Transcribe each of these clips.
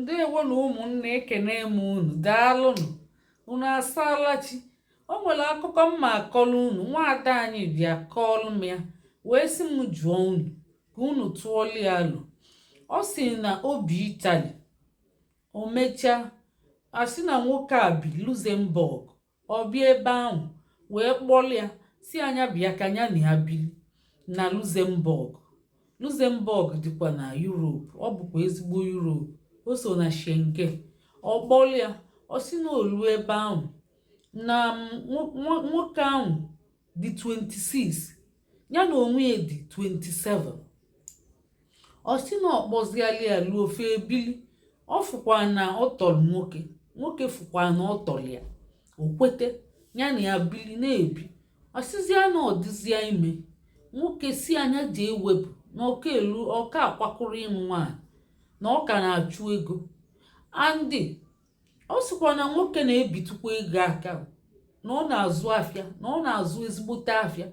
Ndewo na ụmụnne, ekene m unu, daalụnụ. Unu asaala chi. O nwere akụkọ mma akọlụ unu. Nwaada anyị bịa kọọlụ m ya wee sị m jụọ unu ka unu tụọlụ ya alụ. Ọ sị na obi Itali, o mechaa asị na nwoke a bi Luxembourg. Ọ bịa ebe ahụ wee kpọlụ ya si anya bịa ka anya na ya bili na Luxembourg. Luxembourg dịkwa na Europe, ọ bụkwa ezigbo Europe, o so na Schengen. Ọ kpọlụ ya, ọ sị na olu ebe ahụ na nwoke ahụ dị 26 ya na onwe ya dị 27. Ọ sị na ọ kpọziali ya luo ofe ebili. Ọ fụkwa na ọ tọrọ nwoke fụkwa na ọ tọrọ ya, o kwete ya na ya bili na-ebi. Ọsịzịa na ọ dịzịa ime, nwoke si anya ji ewepụ na ọka akwakụrụ ịnụ nwaanyị na ọ ka na-achụ ego. Andị ọ sịkwa na nwoke na-ebitukwa ego aka, na ọ na-azụ afịa, na ọ na-azụ ezigbote afịa.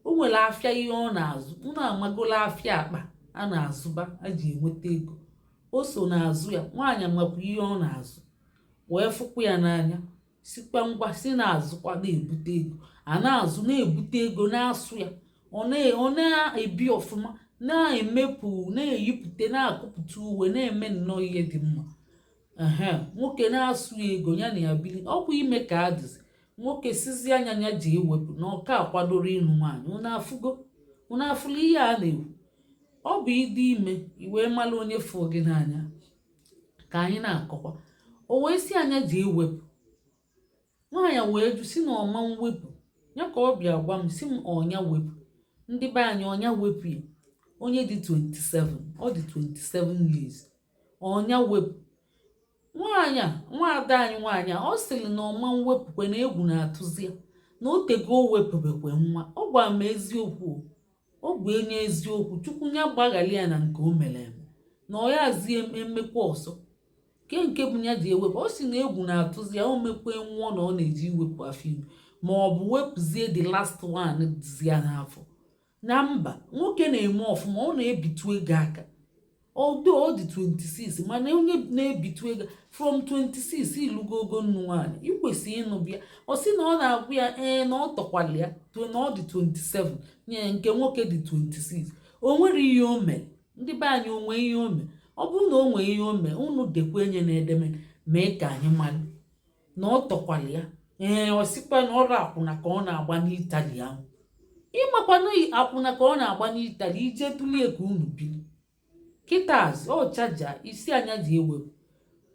O nwere afịa ihe ọ na-azụ, unu amagola afịa akpa a na-azụba a ji enweta ego. O so na-azụ ya, nwaanyị makwa ihe ọ na-azụ wee fụkwa ya n'anya, sikwa ngwa si na-azụkwa na-ebute ego. A na-azụ na-ebute ego, na-asụ ya, ọ na-ebi ọfụma, na-emepụ, na-eyipụta, na-akụpụta uwe, na-eme nnọọ ihe dị mma. Nwoke na-asụ ya ego ya na ya bili. Ọkwa ime ka adịzi, nwoke sizi anya ya ji ewepụ na ọka akwadoro ịnụ nwaanyị. Unu afụla ihe a na-ekwu. Ọ bụ ịdị ime iwee mara onye fụ gị n'anya ka anyị na-akọkwa. O wee si anya ji ewepụ, nwaanyị wee jụ si na ọma mwepụ ya, ka ọ bịa gwa m si m ọnya wepụ. Ndị be anyị ọnya wepụ ya, onye dị 27, ọ dị 27 years, ọnya wepụ. Nwaada anyị nwaanyị ọ sịrị na ọma mwepụkwe na egwu na-atụzi ya, na o tego o wepụbekwe nwa. Ọ gwa m eziokwu, ọ bụ enye eziokwu, Chukwu ya gbaghali ya na nke o mere eme, na ọ ya zie emekwa ọsọ nke bụ ya ji ewepụ. Ọ sị na egwu na-atụzi ya, o mekwe nwụọ na ọ na-eji iwepụ afọ ime, ma ọ bụ wepụzie the last one dizi ya n'afọ. Na mba, nwoke na-eme ọfụma, ọ na-ebitu ego aka. Ọ dị 26, mana onye na-ebitu ego from 26 ilugo ogo nnu nwaanyị, ikwesịrị ịnụbịa. Ọ sị na ọ na-agwụ ya na ọ tọkwala ya na ọ dị 27 nye nke nwoke dị 26. O nwere ihe o mere. Ndị be anyị onwe ihe o mere. Ọ bụrụ na o nwee ihe o mere, unu dekwa enye na edemede mee ka anyị mara na ọ tọkwala ya. Ọ sịkwa na ọrụ akwụna ka ọ na-agba n'Itali ahụ. Ịmakwa na akwụna ka ọ na-agba n'Itali, ije tụlie ka unu biri kịtazi ọ chaja isi anya ji ewepụ.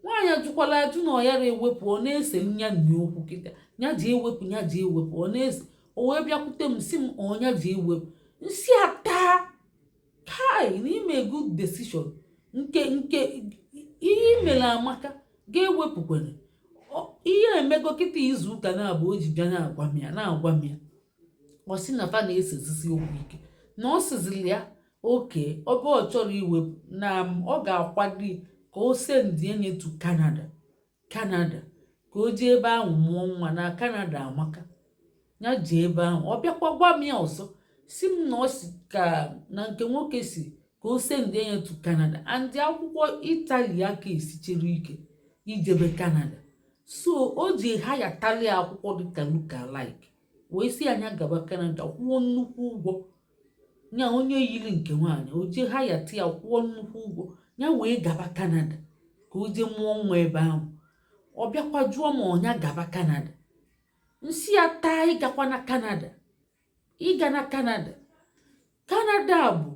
Nwaanyị ajụkwala ajụ na ọ yara ewepụ, ọ na-ese nya nyi okwu kịta, nya ji ewepụ, nya ji ewepụ, ọ na-ese. O wee bịakwute m si m ọnya ji ewepụ. Nsi ata kai na ime good decision, nke ihe imere amaka ga-ewepụkwere. Ihe emego kịta izu ụka na-abụ o ji bịa na-agwa m ya. Ọ sị na fa na-esezisi okwu ike, na ọ sizili ya oke ọbụ ọ chọrọ iwepụ na ọ ga-akwado ka o sendị enye to Canada ka o jee ebe ahụ mụọ nwa na Canada amaka. Ya ji ebe ahụ ọ bịakwa gwa m ya ọzọ si m na ọ si ka na nke nwoke si ka o sendị enye to Canada, and akwụkwọ Itali ya ka esichere ike ijebe Canada. So o ji ha ya tali akwụkwọ dịka look-alike wee si anya gaba Canada, kwụọ nnukwu ụgwọ nya onye yiri nke nwaanyị. O je ha ya ti ya kwụọ nnukwu ụgwọ ya wee gaba Canada ka o je mụọ nwa ebe ahụ. Ọ bịakwa jụọ ma ọnya gaba Canada. Nsi ya taa ịgakwa na Canada. Ịga na Canada bụ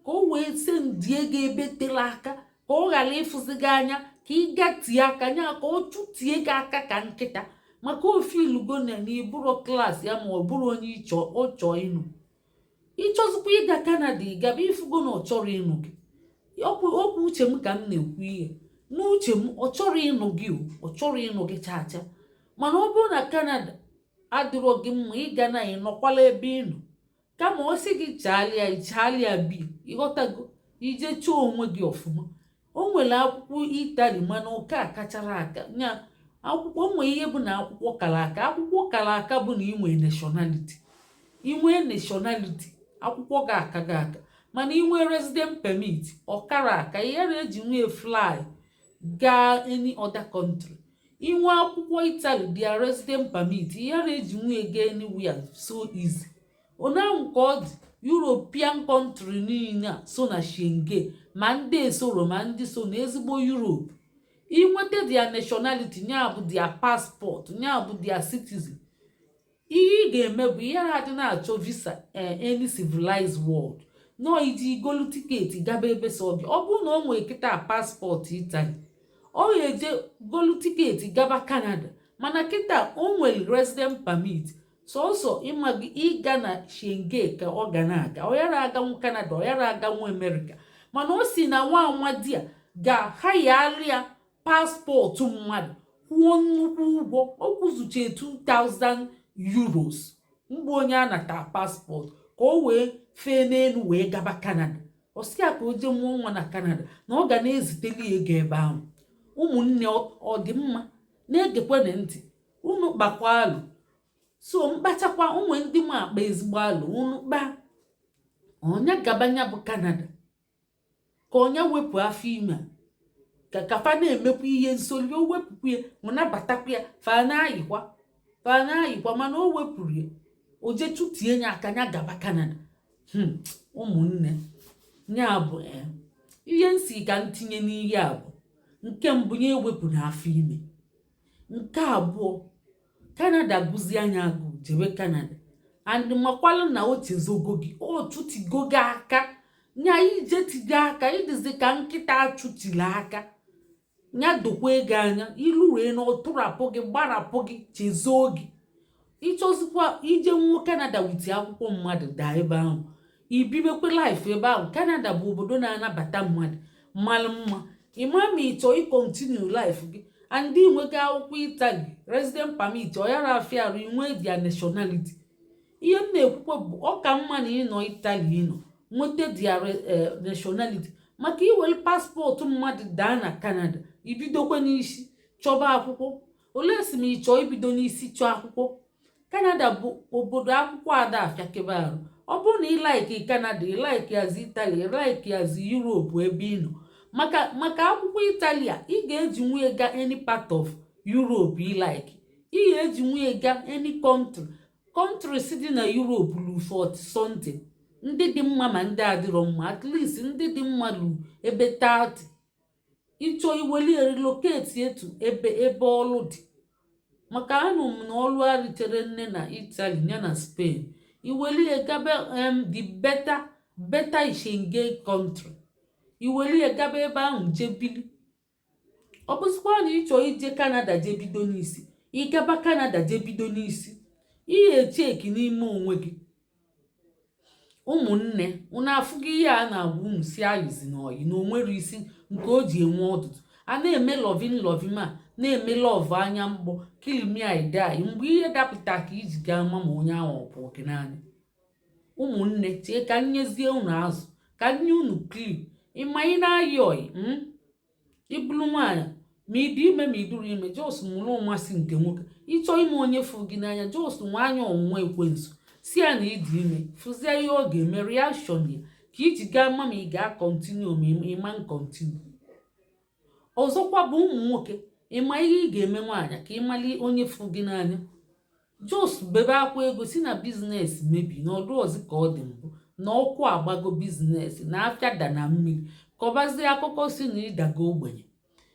ka o wee sendị ego ebe tere aka, ka ọ ghara ịfụziga anya, ka ịga tie aka nya, ka ọ chụtie gị aka ka nkịta, maka ofe ilugo na iburo klaasị ya, ma ọ bụrụ onye ọ chọọ ịnụ. Ịchọzikwa ịga Canada, ịgaba ifugo na ọ chọrọ ịnụ gị. Okwu uche m ka m na-ekwu ihe n'uche m. Ọ chọrọ ịnụ gị, ọ chọrọ ịnụ gị chacha. Mana ọ bụrụ na Canada adịrọ gị mma, ịga na ịnọkwala ebe ịnọ, kama ọ sị gị chaalịa bi, ịghọtago, ije chọọ onwe gị ọfụma. O nwere akwụkwọ Itali, mana ụka kachara aka nya akwụkwọ. Nwee ihe bụ na akwụkwọ kara aka. Akwụkwọ kara aka bụ na inwe nationality, akwụkwọ ga-aka, mana inwe resident permit ọ kara aka. Ihe na-eji nwee fly gaa any other country. Inwe akwụkwọ Italy their resident permit, yara eji nwunye gaa anywhere so easy. Ahụ ka ọ dị European country niile a so na Schengen, ma ndị esoro ma ndị so na ezigbo Europe. Inweta their nationality, nya bụ their passport, nya bụ their citizen. Ihe ị ga-eme bụ ihe adị na-achọ visa any civilized world, nọ iji igolu tiketi gaba ebe so gị. Ọ bụrụ na o nwee kịta paspọtụ Italy, ọ ga-eje golu tiketi gaba Canada, mana kịta o nwere resident permit. Sọsọ ịma gị ịga na Schengen ka ọ ga na-aga, ọ yara aganwu Canada, ọ yara aganwu America. Mana o si na nwa amadi a ga-ahayarịa paspọtụ mmadụ, kwụọ nnukwu ụgwọ, o kwụzuche 2000 euros mgbe onye anata paspọtụ ka o wee fee n'elu wee gaba Canada. Ọ sị ya ka o jee mụọ nwa na Canada, na ọ ga na-eziteli ego ebe ahụ. Ụmụnne ọ dị mma na-egekwana ntị, unu kpakwa alụ. So mkpachakwa ụmụ ndị m akpa ezigbo alụ, unu kpa ọnya gabanya bụ Canada, ka ọnya wepụ afọ ime ka kafa na-emekwa ihe nsoli, o wepụkwa ya mụnabatakwa ya fa na-ayịkwa, mana o wepụrụ ya o je chụtie ya aka ya gaba Canada. Ụmụnne nya bụ ihe nsi ka ntinye n'ihe a bụ nke mbụ, ya ewepụ na afọ ime. Nke abụọ, Canada gụzie anya agụ jebe Canada, and makwalụ na o chezogo gị, o chụtigo gị aka, nya ijetigo aka ịdịzi ka nkịta achụtili aka, nya dokwa ego anya ilu wee na ọtụrapụ gị gbarapụ gị chezoo gị. Ịchọzikwa ije nwuo Canada witi akwụkwọ mmadụ daa ebe ahụ, ibibekwe life ebe ahụ. Canada bụ obodo na-anabata mmadụ mmalụ mma. Ịma ma ịchọ ịkontinu life gị, and inwega akwụkwọ Italy resident permit, ọ yara afịa arụ inwe their nationality. Ihe m na-ekwukwe bụ ọ ka mma na ịnọ Italy ịnọ nweta their nationality, maka iwere paspọtụ mmadụ daa na Canada ibidokwe n'isi chọba akwụkwọ. Olee si ma ịchọ ibido n'isi chọọ akwụkwọ? Canada bụ obodo akwụkwọ ada afịakebe arụ. Ọ bụrụ na ịlaiki Canada, ịlaiki yazi Italy, ịlaiki yazi Europe ebe ịnọ, maka akwụkwọ Italia ị ga-eji nwunye ga any part of Europe ịlaiki. Ị ga-eji nwunye ga any country si dị na Europe lu 40 something, ndị dị mma ma ndị adịrọ mma, at least ndị dị mma lu ebe 30. Ịchọ iweli relocate etu ebe ọlụ dị, maka anụ m na ọlụ aritere nne na Italy ya na Spain. Iweli gabe the better Schengen country, iweli gabe ebe ahụ jebili. Ọ bụzikwa na ịchọ ije Canada jebido n'isi, ịgaba Canada jebido n'isi, ihe echeki n'ime onwe gị. Ụmụnne unu afụghị ihe a na-agwa unu si ayụzi na oyi na onwere isi nke o ji enwe ọdụdụ. A na-eme lovin ma na-eme lọvụ anya mgbọ kilimiaidai, mgbe ihe dapụta ka iji gaa ma onye ahụ ọpụ gị n'anya. Ụmụnne chee ka nyezie unu azụ, ka nye unu klip. Ịma ị na-ayị oyi ịbụrụ nwaanyị, ma ịdị ime ma ịdụrụ ime, jos mụrụ mmasị nke nwoke, ịchọ ime onye fụ gị n'anya, jos nwaanyị ọnwụnwa ekwensu si ya na ịdị ime, fụzie ihe ọ ga-eme reaction ya ka iji gaa ma ị ga-akọntinu ma ịma nkọntinu. Ọzọkwa bụ ụmụ nwoke, ịma ihe ị ga-eme nwaanyị ka ịmali onye fụ gị n'anya, jos bebe akwa ego si na biznes mebi na ọdụ ọzọ ka ọ dị mbụ, na ọkụ agbago biznes na afịa da na mmiri, kọbazie akụkọ si na ịdago ogbenye.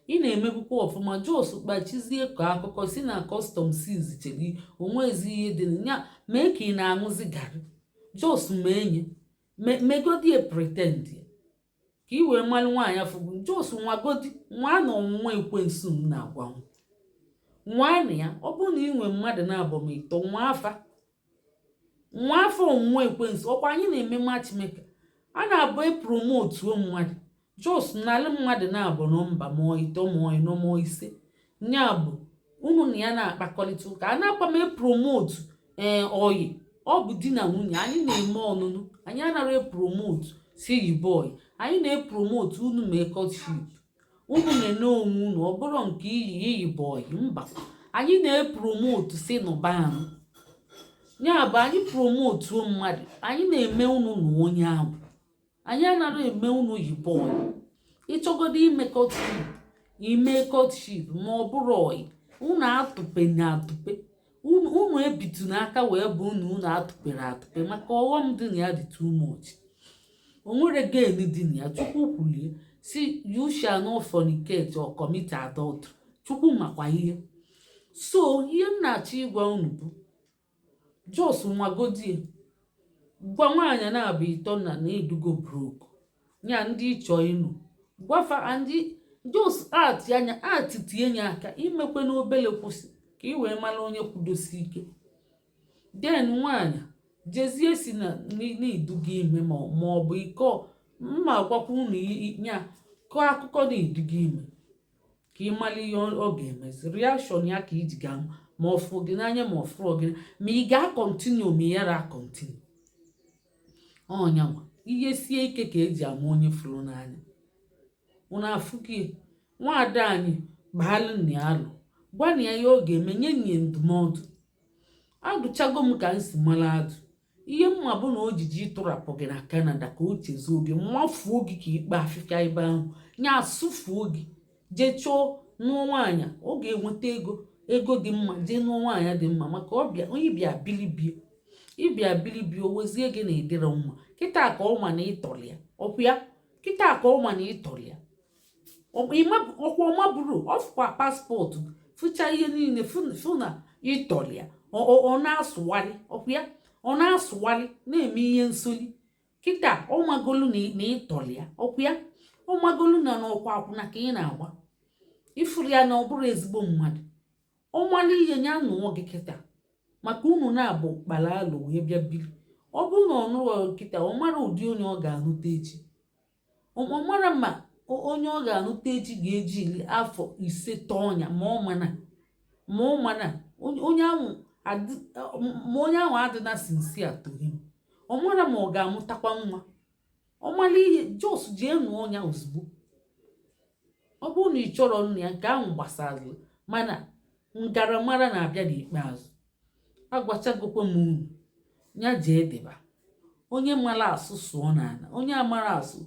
Ị na-emebukwa ọfụma, jos kpachizie ka akụkọ si na custom seas chere onwezi ihe dị ya, mee ka ị na-aṅụzi garị, jos mee megodie pretend ya ka ị wee mmalụ nwaanyị afụgo. Jos nwagodi nwa na ọnwụnwa ekwensu m na-agwa nwa ya. Ọ bụrụ na ị nwee mmadụ na-abọmịtọ nwa afọ ọnwụnwa ekwensu, ọkwa anyị na-eme matchmaker, a na-abụ epromotuo mmadụ. Jos nalụ mmadụ na-abụ nọmba ma ito ma ịnọ ma ise, nya bụ unu na ya na-akpakọrịta ụka. A na-akpa m epromotu oyi, ọ bụ di na nwunye. Anyị na-eme ọnụnụ, anyị anaghị epromotu si yiboy, anyị na-epromotu unu mee courtship. Unu na-ene onwe unu, ọ bụrụ nke iyi boy mba, anyị na-epromotu si nụbanụ. Ya bụ anyị promotuo mmadụ, anyị na-eme unu na onye ahụ, anyị anaghị eme unu yiboy. Ịchọgodo ime courtship, ime courtship ma ọ bụrụ oyi unu atụpe na atụpe unu ebitu n'aka wee bụ unu atụpere atụpe maka ọghọm dị na ya dị too much. O nwere gain dị na ya. Chukwu kwulie si you shall not fornicate or commit adultery. Chukwu makwa ihe. So ihe m na-achọ ịgwa unu bụ jos nwagodie gwa nwaanyị na-abụ ịtọ na-edugo broke nya ndị ịchọ ịnụ gwafa ndị jos tinye ya aka imekwe n'obele kwụsị ka ị wee mara onye kwudosi ike. Den nwaanyị jezie si na n'iduga ime ma ọ bụ iko mma gwakwa unu nya kọọ akụkọ na iduga ime ka ị mara ihe ọ ga-emezi reaction ya ka iji ga ma ọ fụ gị n'anya ma ọ fụrụ gị ma ị ga-akọntinu ma ị yara akọntinu. Ọnyanwa ihe sie ike ka eji ama onye fụrụ n'anya. Unu afụghị nwaada anyị gbalụ na ya alụ gwa na ya ihe ọ ga-eme nye ndụmọdụ. Adụchago m ka m si mara adụ ihe mma bụ na ojiji ịtụrapụ gị na Canada ka o chezuo gị mmafuo gị ka ikpe afịfịa ebe ahụ nya asụfuo gị jee chọọ nụọ nwaanyị ọ ga-enweta ego dị mma jee nụọ nwaanyị dị mma maka onye ịbịa bilibie o wezie gị na ịdịrọ mma kịta ka ọ ma na ịtọrọ ya ọkwa kịta ka ọ ma na ịtọrọ ya ọkwa ọma bụrụ ọfụkwa paspọtụ fụcha ihe niile fụ na ịtọrọ ya ọ na-asụgharị ọkwa ọ na-asụgharị na-eme ihe nsoli kịta ọ magolu na ịtọrọ ya ọkwa ọ magolu na n'ọkwa akwụna ka ị na-agba ifuru ya na ọ bụrụ ezigbo mmadụ ọ mara ihe ya nụọ gị kịta maka unu na-abụ kpara alụ wee bịa biri. Ọ bụrụ na ọ nụrụ kịta ọ mara ụdị onye ọ ga-anụta echi ọ mara ma onye ọ ga-anụta echi ga-eji afọ 5 tọọ ọnya ma ọ mana onye ahụ adịna sinsi atụghị m ọ mara ma ọ ga-amụtakwa nwa ọ mara ihe jos jee nụọ ọnya ozugbo. Ọ bụrụ na ị chọrọ nna ya nke ahụ gbasara mana ngaramara na-abịa n'ikpeazụ. Agwachagokwa m unu ya jee deba onye mara asụ sụọ n'ala onye mara asụ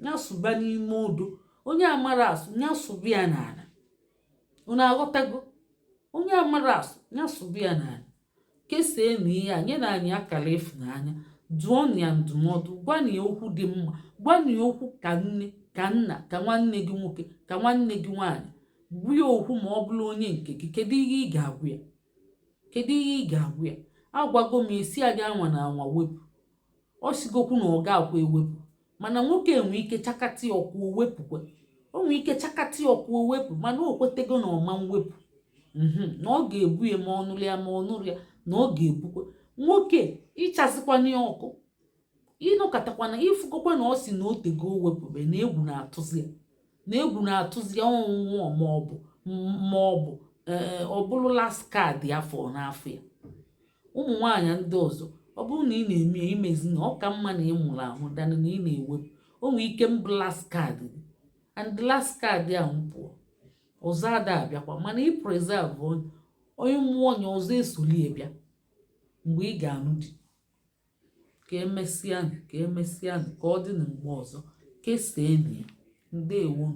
ya sụba n'ime odo onye amara asụ ya sụba ya n'ala. Unu aghọtago onye amara asụ ya sụba ya n'ala. Kesee na ihe a nye na anyị akara ịfụnanya dụọ na ya ndụmọdụ gwa na ya okwu dị mma gwa na ya okwu ka nne ka nna ka nwanne gị nwoke ka nwanne gị nwaanyị gwa ya okwu ma ọ bụrụ onye nke gị kedu ihe ị ga-agwụ ya agwago m esi anyị anwa na anwa wepụ ọ sigokwu na ọ ga-akwa ewepụ mana nwoke enwe ike chakati ọkwa owepụkwe o nwee ike chakati ọkwa owepụ mana o kwetego na ọma mwepụ na ọ ga-ebu ya ma ọnụrụ ya na ọ ga-ebukwe nwoke ịchazikwana ya ọkụ ịnọkọtakwana ifugokwe na ọ si na otego owepụbe na egwu na-atụzi ya ọnwụnwụ maọbụ ọ bụrụ last card afọ n'afọ ya. Ụmụ nwaanyị ndị ọzọ ọ bụrụ na ị na-eme ya imezi na ọ ka mma na ị mụrụ ahụ dana na ị na-ewepụ o nwere ike mbụ last card and last card ahụ pụọ ọzọ ada abịakwa mana ị preserve onye mmụọ onye ọzọ esoli bịa mgbe ị ga-anụ di ka emesịa ka ọ dị na mgbe ọzọ kesee na ya. Ndewo.